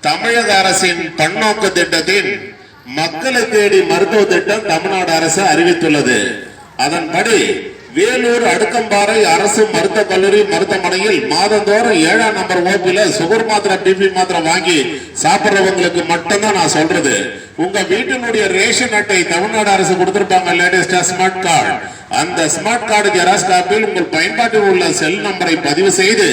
தமிழக அரசின் பன்னோக்கு திட்டத்தின் மக்களை தேடி மருத்துவ திட்டம் தமிழ்நாடு அரசு அறிவித்துள்ளது. அதன்படி வேலூர் அடுக்கம்பாறை அரசு மருத்துவக் கல்லூரி மருத்துவமனையில் மாதந்தோறும் 7ஆம் நம்பர் ஓபில சுகர் மாத்திரை பிபி மாத்திரை வாங்கி சாப்பிடுறவங்களுக்கு மட்டும்தான் நான் சொல்றது. உங்க வீட்டினுடைய ரேஷன் அட்டை தமிழ்நாடு அரசு கொடுத்திருப்பாங்க, லேட்டஸ்டா ஸ்மார்ட் கார்டு. அந்த ஸ்மார்ட் கார்டு ஜெராக்ஸ் காப்பியில் உங்கள் பயன்பாட்டில் உள்ள செல் நம்பரை பதிவு செய்து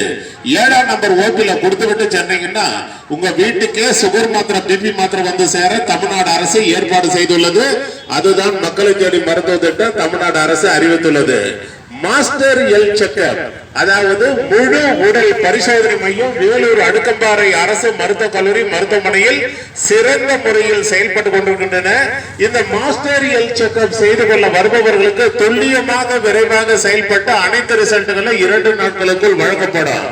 7ஆம் நம்பர் ஓபில கொடுத்து விட்டு சென்னீங்கன்னா உங்க வீட்டுக்கே சுகர் மாத்திரை பிபி மாத்திரை வந்து சேர தமிழ்நாடு அரசு ஏற்பாடு செய்துள்ளது. அதுதான் மக்களை தேடி மருத்துவ திட்டம் தமிழ்நாடு அரசு அறிவித்துள்ளது. மாஸ்டர் ஹெல்த் செக்அப், அதாவது முழு உடல் பரிசோதனை மையம் வேலூர் அடுக்கம்பாறை அரசு மருத்துவக் கல்லூரி மருத்துவமனையில் சிறந்த முறையில் செயல்பட்டு கொண்டிருக்கின்றன. இந்த மாஸ்டர் ஹெல்த் செக்அப் செய்து கொள்ள வருபவர்களுக்கு துல்லியமாக விரைவாக செயல்பட்டு அனைத்து ரிசல்ட்டுகளும் 2 நாட்களுக்குள் வழங்கப்படும்.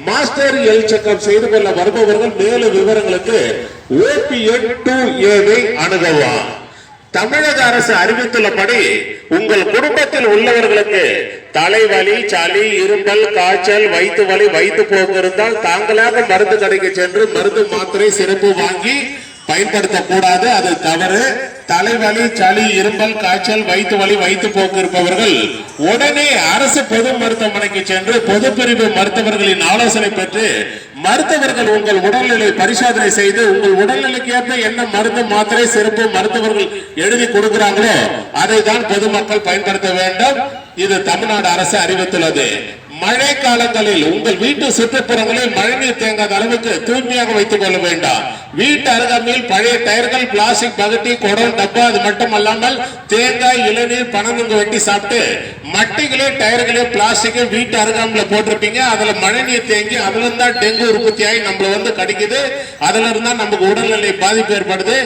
மாஸ்டர் ஹெல்த் செக்அப் செய்து கொள்ள வருபவர்கள் மேலும் விவரங்களுக்கு OPN 2A அணுகலாம். தமிழக அரசு அறிவித்துள்ளபடி உங்கள் குடும்பத்தில் உள்ளவர்களுக்கு தலைவலி, சளி, இருமல், காய்ச்சல், வயிற்று வலி, வயிற்று போக்கு இருந்தால் தாங்களாக மருந்து கடைக்கு சென்று மருந்து மாத்திரை சிறப்பு வாங்கி பயன்படுத்தக்கூடாது, அது தவறு. தலைவலி, சளி, இருமல், காய்ச்சல், வயிற்று வலி, வயிற்று போக்கு இருப்பவர்கள் உடனே அரசு பொது மருத்துவமனைக்கு சென்று பொது பிரிவு மருத்துவர்களின் ஆலோசனை பெற்று மருத்துவர்கள் உங்கள் உடல்நிலை பரிசோதனை செய்து உங்கள் உடல்நிலைக்கு ஏற்ப என்ன மருந்து மாத்திரை சிறப்பு மருத்துவர்கள் எழுதி கொடுக்கிறாங்களோ அதை தான் பொதுமக்கள் பயன்படுத்த வேண்டும். இது தமிழ்நாடு அரசு அறிவித்துள்ளது. மழை காலங்களில் உங்கள் வீட்டு சுற்றுப்புறங்களில் மழைநீர் தேங்காத அளவுக்கு தூய்மையாக வைத்துக் கொள்ள வேண்டாம். வீட்டு அருகாமையில் பழைய டயர்கள், பிளாஸ்டிக் பகட்டி, குடம், டப்பா, அது மட்டுமல்லாமல் தேங்காய், இளநீர், பனநுங்கு வெட்டி சாப்பிட்டு மட்டிகளே, டயர்களே, பிளாஸ்டிக் வீட்டு அருகாமையில போட்டிருப்பீங்க. அதுல மழைநீர் தேங்கி அதுல இருந்தா டெங்கு உற்பத்தியாகி நம்மள வந்து கடிக்குது. அதுல இருந்தா நமக்கு உடல்நிலை பாதிப்பு ஏற்படுது.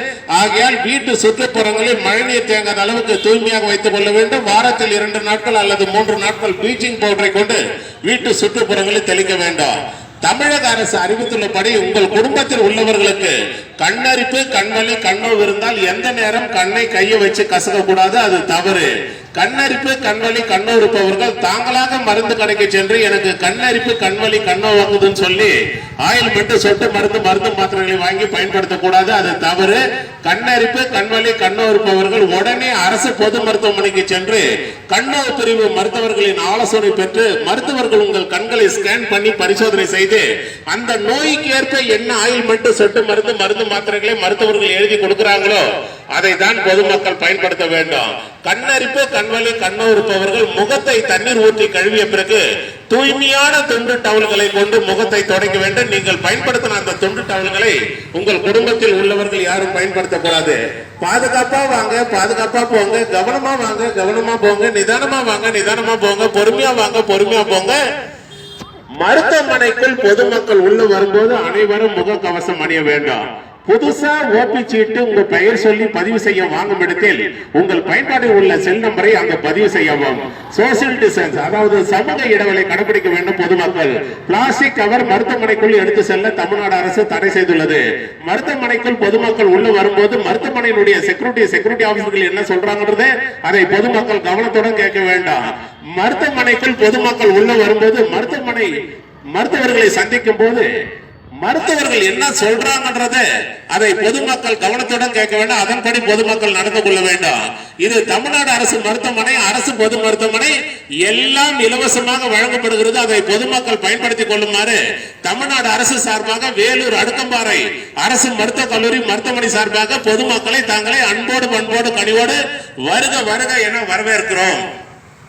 ஆகையால் வீட்டு சுற்றுப்புறங்களில் மழைநீர் தேங்காத அளவுக்கு தூய்மையாக வைத்துக் கொள்ள வேண்டும். வாரத்தில் 2 நாட்கள் அல்லது 3 நாட்கள் ப்ளீச்சிங் பவுடரை கொண்டு வீட்டு சுற்றுப்புறங்களில் தெளிக்க வேண்டும். தமிழக அரசு அறிவித்துள்ளபடி உங்கள் குடும்பத்தில் உள்ளவர்களுக்கு கண்ணரிப்பு, கண்வலி, கண்ணோவு இருந்தால் எந்த நேரம் கண்ணை கையை வச்சு கசக்க கூடாது, அது தவறு. கண்ணரிப்பு, கண்வலி, கண்ணோவு இருப்பவர்கள் தாங்களாக மருந்து கடைக்கு சென்று எனக்கு கண்ணரிப்பு, கண்வலி, கண்ணோவாகுதுன்னு சொல்லி ஆயில்மெண்ட், சொட்டு மருந்து, மருந்து மாத்திரைகளை வாங்கி பயன்படுத்தக்கூடாது, அது தவறு. கண்ணரிப்பு, கண்வலி, கண்ணோவு இருப்பவர்கள் உடனே அரசு பொது மருத்துவமனைக்கு சென்று கண்ணோவு பிரிவு மருத்துவர்களின் ஆலோசனை பெற்று மருத்துவர்கள் உங்கள் கண்களை ஸ்கேன் பண்ணி பரிசோதனை செய்து அந்த நோய்க்கு ஏற்ப என்ன ஆயில்மெண்ட், சொட்டு மருந்து, மருந்து மாத்திரைகளை மருத்துவர்கள் எழுதி கொடுக்கிறாங்களோ அதை தான் பொதுமக்கள் பயன்படுத்த வேண்டும். கண்ணரிப்பு, கண்வலி, கண்ணோவு இருப்பவர்கள் முகத்தை தண்ணீர் ஊற்றி கழுவிய பிறகு தூய்மையான துண்டு டவல்களை கொண்டு முகத்தை துடைக்க வேண்டும். நீங்கள் பயன்படுத்தின அந்த துண்டு டவல்களை உங்கள் குடும்பத்தில் உள்ளவர்கள் யாரும் பயன்படுத்தக்கூடாது. பாதுகாப்பா வாங்க, பாதுகாப்பா போங்க, கவனமா வாங்க, கவனமா போங்க, நிதானமா வாங்க, நிதானமா போங்க, பொறுமையா வாங்க, பொறுமையா போங்க. மருத்துவமனைக்குள் பொதுமக்கள் உள்ள வரும்போது அனைவரும் முக கவசம் அணிய வேண்டும். புதுசா ஓபி சீட்டு உங்க பெயர் சொல்லி பதிவு செய்ய வாங்கும் இடத்தில் உங்கள் பயன்பாட்டில் உள்ள செல் நம்பரை அங்க பதிவு செய்யவும். சோசியல் டிஸ்டன்ஸ், அதாவது சமூக இடைவெளி கடைபிடிக்க வேண்டும். பொதுமக்கள் பிளாஸ்டிக் கவர் மருத்துவமனைக்குள் எடுத்து செல்ல தமிழ்நாடு அரசு தடை செய்துள்ளது. மருத்துவமனைக்குள் பொதுமக்கள் உள்ள வரும்போது மருத்துவமனையினுடைய செக்யூரிட்டி ஆபீசர்கள் என்ன சொல்றாங்கன்றது அதை பொதுமக்கள் கவனத்துடன் கேட்க வேண்டாம். மருத்துவமனைக்குள் பொதுமக்கள் உள்ள வரும்போது மருத்துவர்களை சந்திக்கும் போது மருத்துவர்கள் என்ன சொல்றாங்கன்றத அதை பொதுமக்கள் கவனத்துடன் கேட்க வேண்டும். அதன்படி பொதுமக்கள் நடந்து கொள்ள வேண்டும். இது தமிழ்நாடு அரசு மருத்துவமனை, அரசு பொது மருத்துவமனை, எல்லாம் இலவசமாக வழங்கப்படுகிறது. அதை பொதுமக்கள் பயன்படுத்திக் கொள்ளுமாறு தமிழ்நாடு அரசு சார்பாக வேலூர் அடுக்கம்பாறை அரசு மருத்துவக் கல்லூரி மருத்துவமனை சார்பாக பொதுமக்களை தாங்களே அன்போடு, பண்போடு, கனிவோடு வருக வருக என வரவேற்கிறோம்.